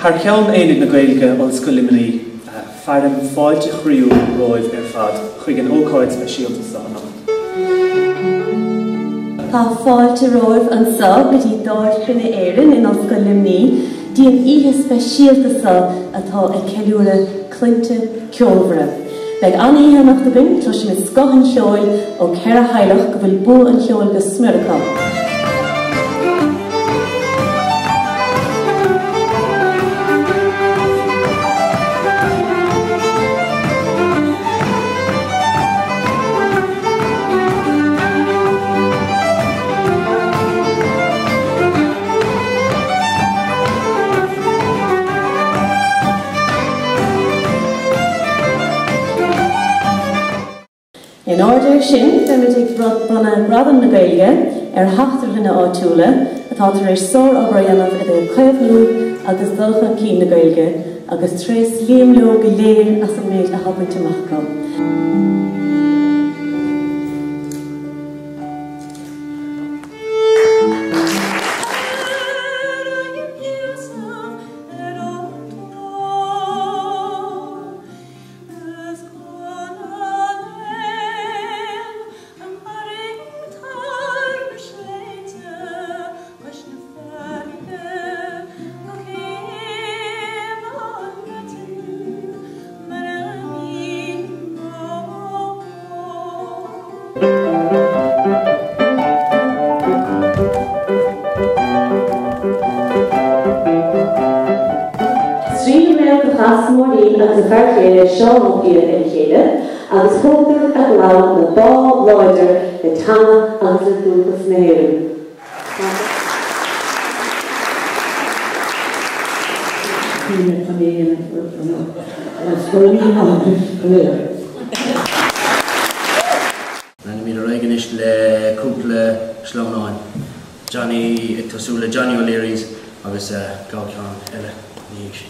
Har ceann éanaigh na Gaeilge an scoilimní fearim fáilte chriú roimh fad chuig an ócáid speisialta sána. Tá fáilte roimh an sa go dtí dáir chruinne éireann in an scoilimní díon ihe speisialta sa atá ag ceiliúra Clanna Ceoil. Beag aníthe nach do bin tá sin is scoth ceoil ó ceir a heilech go bhfuil bú an ceoil go smurcha. In order sin, feimidig brana gradan na Gaeilge heachtar chruinne áitiúla atá tar éis sór obair dhéanamh idir chaomhnú agus dulcha cí na Gaeilge agus tréis líamlú go léir as an méid a habaint amach go. Agus a bharchéile seán ócíile in chéile, agus pógur a glán na bá láidir le tama agus le dúchas na héireann. Lena míad aigeis le cúpla slónáin. Johnny ag tosúla Johnny O'Leary's agus gá ceann eile níos.